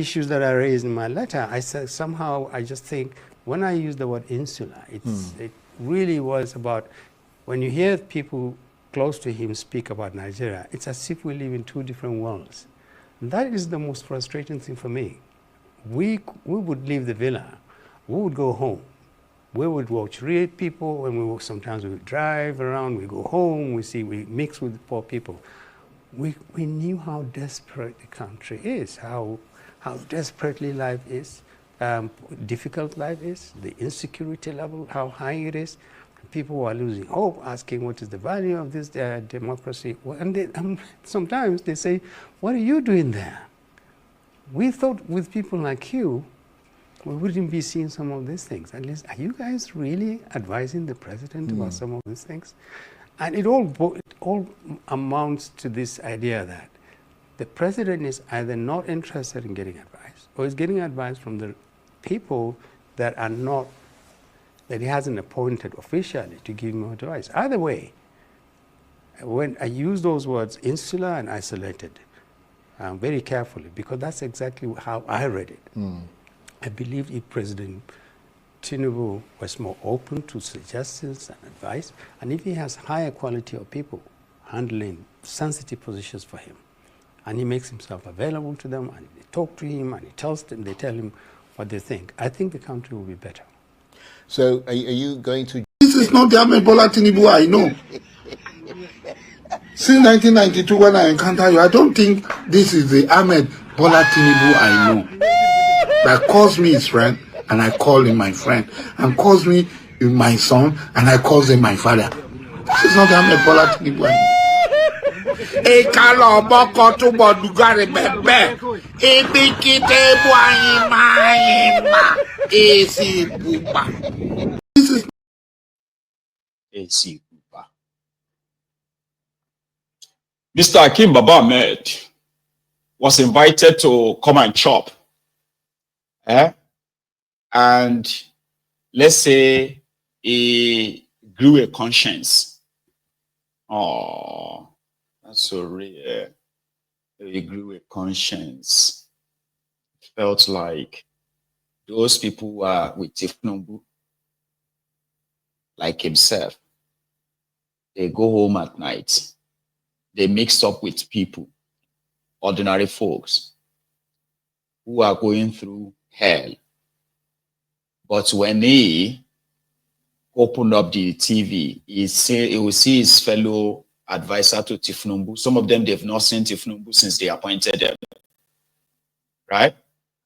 issues that I raised in my letter, I said somehow I just think when I use the word insula, it really was about when you hear people close to him speak about Nigeria, it's as if we live in two different worlds. And that is the most frustrating thing for me. We would leave the villa, we would go home, we would watch real people, and sometimes we would drive around, we go home, we mix with poor people. We knew how desperate the country is, how desperately life is, difficult life is, the insecurity level, how high it is. People were losing hope, asking what is the value of this democracy. And sometimes they say, what are you doing there? We thought with people like you, we wouldn't be seeing some of these things. At least, are you guys really advising the president about some of these things? And it all amounts to this idea that the president is either not interested in getting advice, or is getting advice from the people that are not, that he hasn't appointed officially to give him advice. Either way, when I use those words, insular and isolated, very carefully, because that's exactly how I read it. I believe if President Tinubu was more open to suggestions and advice, and if he has higher quality of people handling sensitive positions for him, and he makes himself available to them, and they talk to him, and he tells them, they tell him what they think, I think the country will be better. So are you going to... This is not the Ahmed Bola Tinubu I know. Since 1992 when I encountered you, I don't think this is the Ahmed Bola Tinubu I know. That calls me his friend, and I call him my friend, and calls me my son, and I call him my father. This is not the Ahmed Bola Tinubu I know. Mr. Akim Baba Ahmed was invited to come and chop. And let's say he grew a conscience. Oh, that's so rare. He grew a conscience. Felt like those people who are with Tinubu, like himself, they go home at night. They mix up with people, ordinary folks, who are going through hell. But when he opened up the TV, he will see his fellow advisor to Tinubu. Some of them, they've not seen Tinubu since they appointed them, right?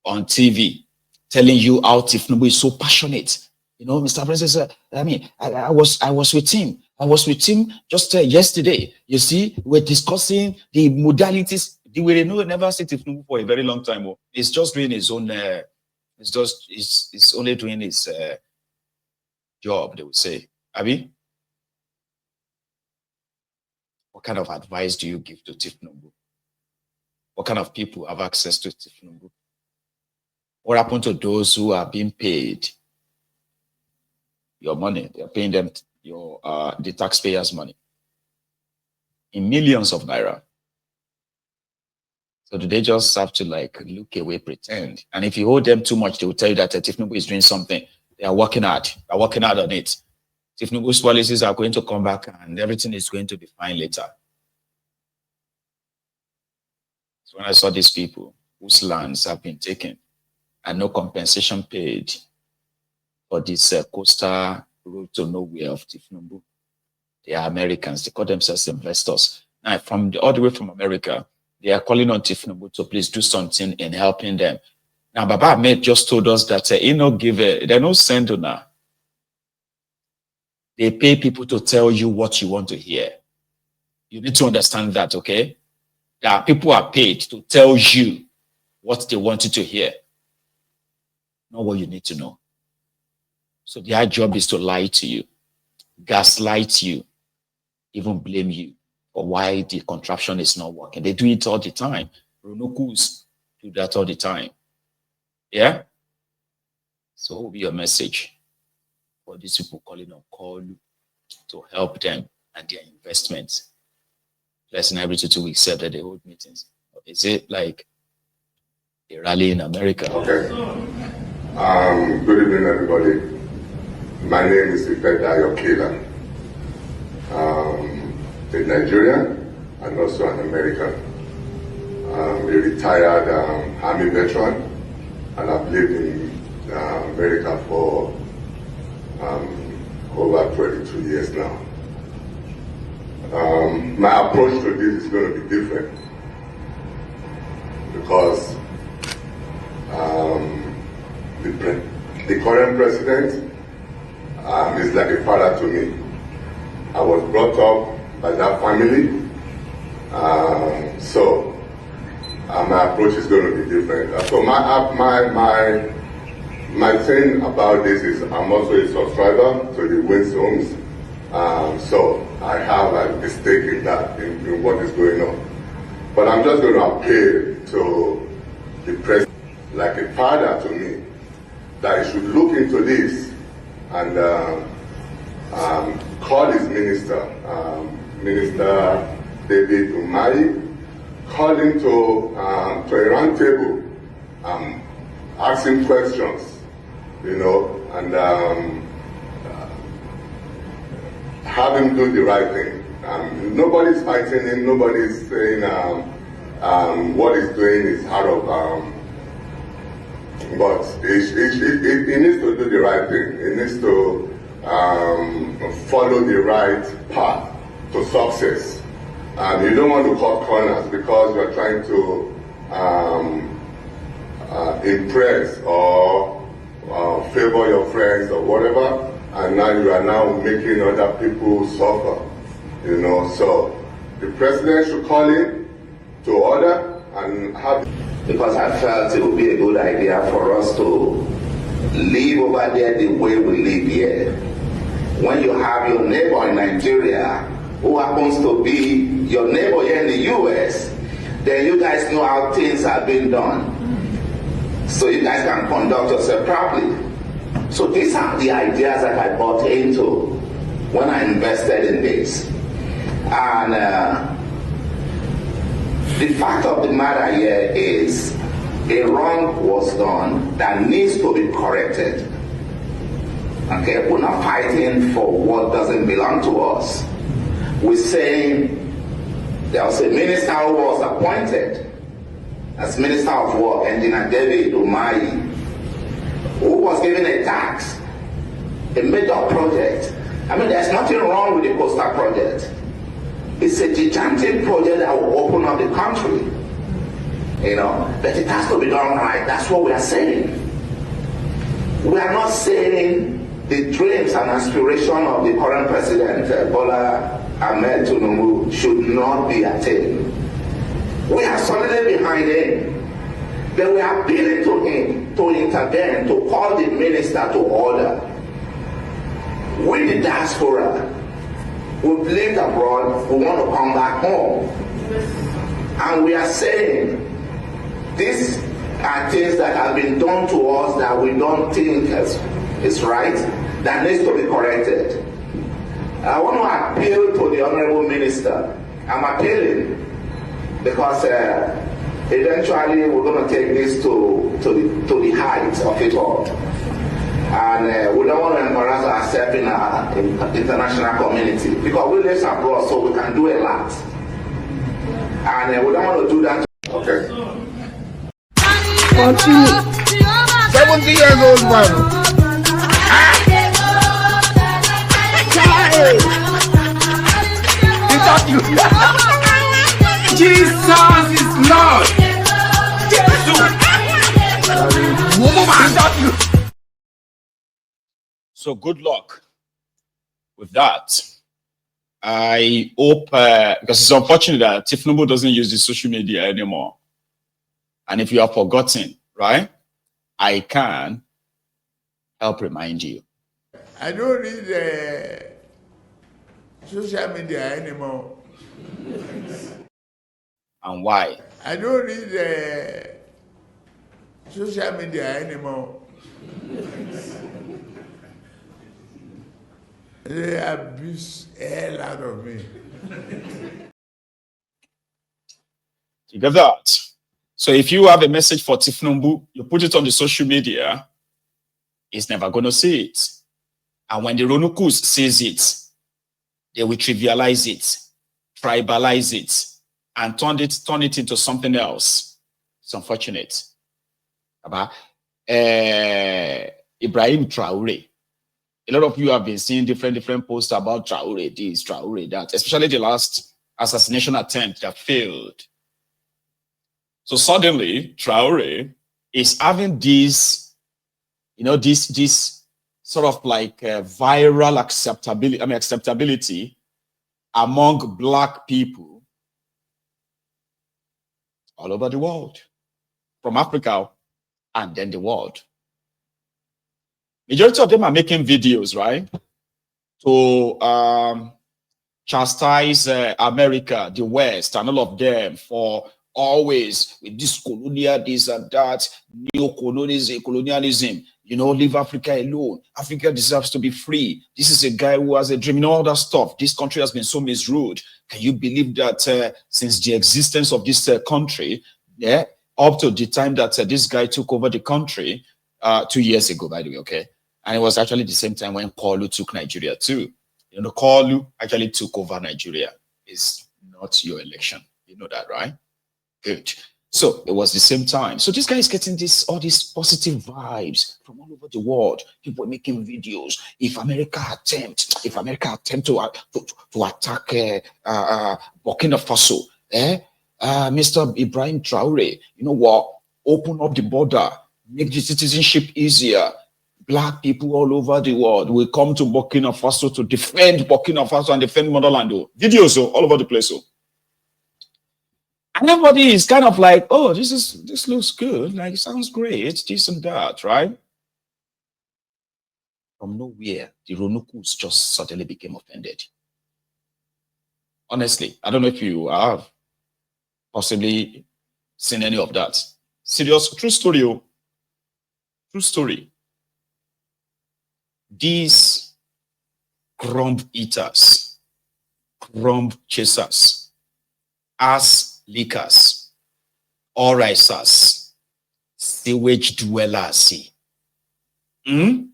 On TV, telling you how Tinubu is so passionate. You know, Mr. President, I was with him. I was with him just yesterday. You see, we're discussing the modalities. We never see Tinubu for a very long time. He's just doing his own. He's only doing his job. They would say, Abi, what kind of advice do you give to Tinubu? What kind of people have access to Tinubu? What happened to those who are being paid your money? They're paying them the taxpayers' money in millions of naira. So do they just have to like look away, pretend? And if you hold them too much, they will tell you that Tinubu is doing something. They are working hard. They're working hard on it. Tinubu's policies are going to come back and everything is going to be fine later. So when I saw these people whose lands have been taken and no compensation paid for this coastal road to nowhere of Tinubu, they are Americans. They call themselves investors. Now, all the way from America, they are calling on Tinubu to please do something in helping them. Now, Baba Ahmed just told us that they don't send on now. They pay people to tell you what you want to hear. You need to understand that, okay? That people are paid to tell you what they want you to hear, not what you need to know. So their job is to lie to you, gaslight you, even blame you for why the contraption is not working. They do it all the time. Ronukus do that all the time. Yeah? So what will be your message for these people calling on call to help them and their investments? Less than every 2 weeks, said that they hold meetings. Is it like a rally in America. Okay. Good evening, everybody. My name is Ifedayo Kela. A Nigerian and also an American. I'm a retired Army veteran, and I've lived in America for over 22 years now. My approach to this is going to be different because the current president is like a father to me. I was brought up by that family, so my approach is going to be different. So my thing about this is I'm also a subscriber to the Wins Homes, so I have a stake in that, in what is going on. But I'm just going to appeal to the president, like a father to me, that he should look into this and call his minister, Minister David Umahi, call him to a round table, ask him questions, you know, and have him do the right thing. Nobody's fighting him, nobody's saying what he's doing is out of, but he needs to do the right thing. He needs to follow the right path to success. You don't want to cut corners because you're trying to impress or favor your friends or whatever, and now you are now making other people suffer, you know. So the president should call him to order and have. Because I felt it would be a good idea for us to live over there the way we live here. When you have your neighbor in Nigeria who happens to be your neighbor here in the US, then you guys know how things are being done. So you guys can conduct yourself properly. So these are the ideas that I bought into when I invested in this. And the fact of the matter here is a wrong was done that needs to be corrected. Okay, we're not fighting for what doesn't belong to us. We're saying there was a minister who was appointed as Minister of War, Engineer David Umahi, who was given a task, a major project. I mean, there's nothing wrong with the coastal project. It's a gigantic project that will open up the country, you know, but it has to be done right. That's what we are saying. We are not saying the dreams and aspirations of the current president, Bola Ahmed Tinubu, should not be attained. We are solidly behind him. But we are appealing to him to intervene, to call the minister to order. We, the diaspora, we've lived abroad, we want to come back home. And we are saying these are things that have been done to us that we don't think is right, that needs to be corrected. I want to appeal to the Honorable Minister. I'm appealing because eventually we're going to take this to the heights of it all. And we don't want to embarrass ourselves in our international community because we live abroad, so we can do a lot. And we don't want to do that. Okay. Continue. 70 years old man. Jesus is Lord. So good luck with that. I hope, because it's unfortunate that Tinubu doesn't use the social media anymore. And if you have forgotten, right, I can help remind you. I don't read social media anymore. And why? I don't read social media anymore. They abuse hell out of me. You get that? So if you have a message for Tinubu, you put it on the social media, he's never going to see it. And when the Ronukus sees it, they will trivialize it, tribalize it, and turn it into something else. It's unfortunate. About Ibrahim Traore. A lot of you have been seeing different posts about Traore this, Traore that, especially the last assassination attempt that failed. So suddenly, Traore is having this, this sort of like viral acceptability among Black people all over the world, from Africa and then the world. Majority of them are making videos, right, to chastise America, the West, and all of them for always with this colonial, this and that, colonialism, leave Africa alone. Africa deserves to be free. This is a guy who has a dream, all that stuff. This country has been so misruled. Can you believe that since the existence of this country, up to the time that this guy took over the country, 2 years ago, by the way, okay? And it was actually the same time when Kolu took Nigeria too. Kolu actually took over Nigeria. It's not your election. You know that, right? Good. So it was the same time. So this guy is getting all these positive vibes from all over the world. People are making videos. If America attempt to attack Burkina Faso, Mr. Ibrahim Traore, you know what? Open up the border, make the citizenship easier. Black people all over the world will come to Burkina Faso to defend Burkina Faso and defend motherland. Videos all over the place. And everybody is kind of like, oh, this looks good. Like, it sounds great, this and that, right? From nowhere, the Ronukus just suddenly became offended. Honestly, I don't know if you have possibly seen any of that. Serious, true story. True story. These crumb eaters, crumb chasers, ass leakers, orisers, sewage dwellers. They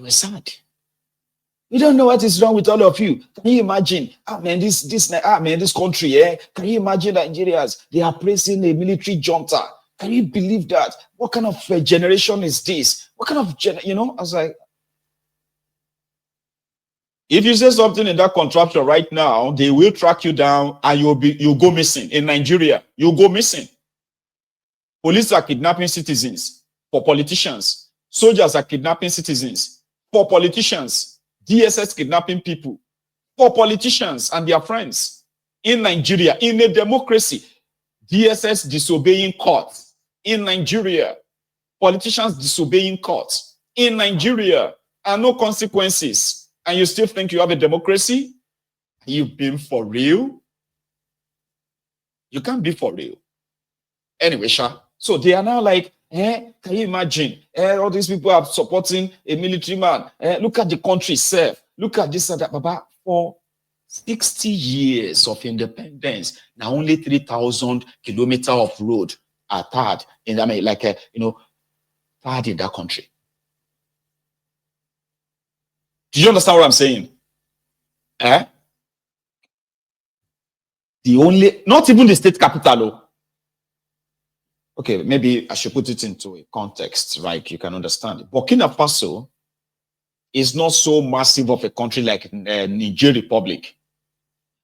were sad. We don't know what is wrong with all of you. Can you imagine? This country, Can you imagine Nigerians? They are praising a military junta. Can you believe that? What kind of generation is this? What kind of I was like, if you say something in that contraption right now, they will track you down and you'll go missing. In Nigeria, you'll go missing. Police are kidnapping citizens for politicians. Soldiers are kidnapping citizens for politicians. DSS kidnapping people for politicians and their friends. In Nigeria, in a democracy, DSS disobeying courts. In Nigeria, politicians disobeying courts. In Nigeria, and no consequences. And you still think you have a democracy? You've been for real? You can't be for real. Anyway, so they are now like, can you imagine? All these people are supporting a military man. Look at the country itself. Look at this and that. Baba, for 60 years of independence, now only 3,000 kilometers of road are tarred in, tarred in that country. Do you understand what I'm saying? Not even the state capital. Okay, maybe I should put it into a context, right? You can understand. Burkina Faso is not so massive of a country like Niger Republic.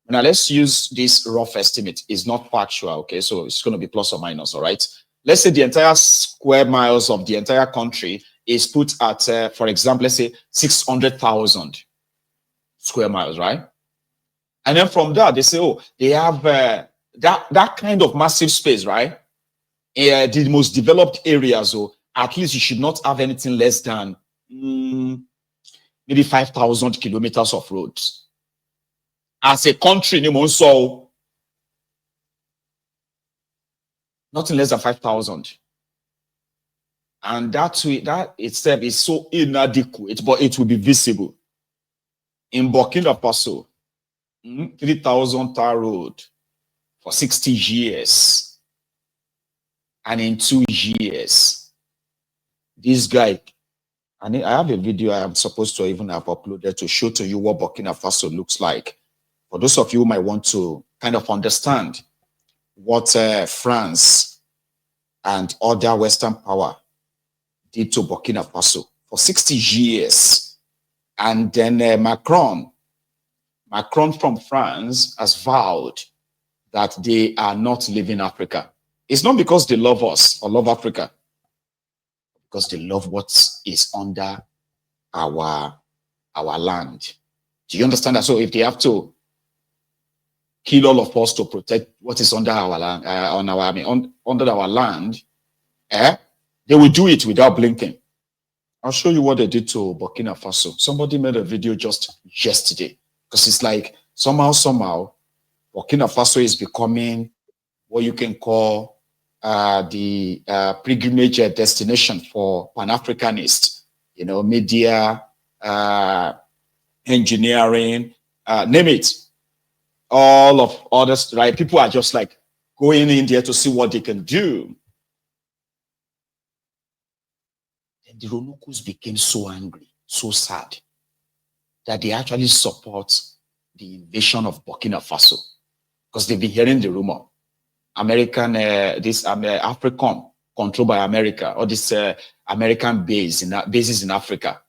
Now, let's use this rough estimate. It's not factual, okay? So it's going to be plus or minus, all right? Let's say the entire square miles of the entire country is put at, for example, let's say 600,000 square miles, right? And then from that, they say, oh, they have that kind of massive space, right? The most developed areas, so at least you should not have anything less than maybe 5,000 kilometers of roads. As a country, nothing less than 5,000. And that itself is so inadequate, but it will be visible. In Burkina Faso, 3,000 tar road, for 60 years. And in 2 years, this guy, I have a video I am supposed to even have uploaded to show to you what Burkina Faso looks like. For those of you who might want to kind of understand what France and other Western power did to Burkina Faso for 60 years. And then Macron from France has vowed that they are not leaving Africa. It's not because they love us or love Africa, because they love what is under our land. Do you understand that? So if they have to kill all of us to protect what is under our land, under our land, they will do it without blinking. I'll show you what they did to Burkina Faso. Somebody made a video just yesterday, because it's like somehow, Burkina Faso is becoming what you can call the pilgrimage destination for Pan-Africanists. You know, media, engineering, name it. All of others, right? People are just like going in there to see what they can do. And the Ronukus became so angry, so sad, that they actually support the invasion of Burkina Faso, because they've been hearing the rumor. American, AFRICOM, controlled by America, or this American bases in Africa.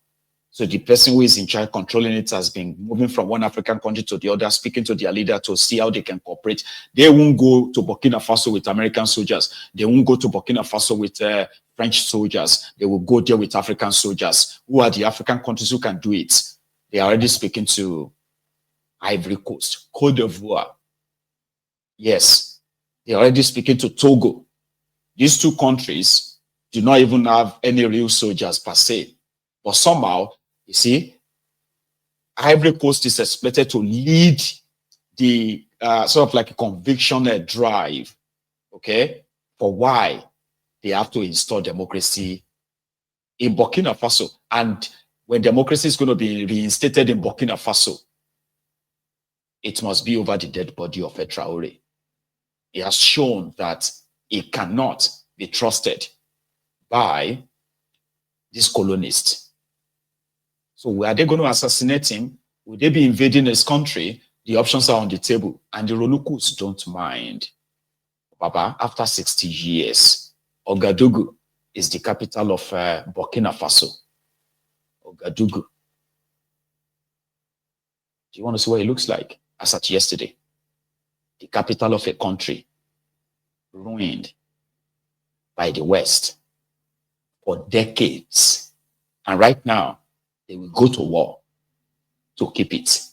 So the person who is in charge controlling it has been moving from one African country to the other, speaking to their leader to see how they can cooperate. They won't go to Burkina Faso with American soldiers. They won't go to Burkina Faso with French soldiers. They will go there with African soldiers. Who are the African countries who can do it? They are already speaking to Ivory Coast, Côte d'Ivoire. Yes, they are already speaking to Togo. These two countries do not even have any real soldiers per se. But somehow, you see, Ivory Coast is expected to lead the sort of like a conviction drive, okay, for why they have to install democracy in Burkina Faso. And when democracy is going to be reinstated in Burkina Faso, it must be over the dead body of a Traore. He has shown that he cannot be trusted by this colonist. So are they going to assassinate him? Will they be invading his country? The options are on the table, and the Ronukus don't mind. Baba, after 60 years, Ouagadougou is the capital of Burkina Faso. Ouagadougou. Do you want to see what it looks like as at yesterday? The capital of a country ruined by the West for decades. And right now, they will go to war to keep it.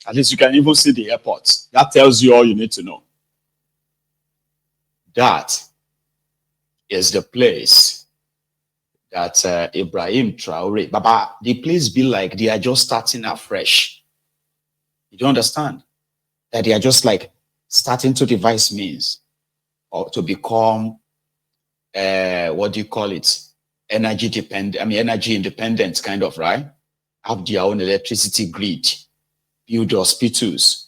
At least you can even see the airport. That tells you all you need to know. That is the place that Ibrahim Traore, Baba, the place be like they are just starting afresh. You don't understand? That they are just like starting to devise means or to become, what do you call it? energy independent kind of, right? Have their own electricity grid, build hospitals,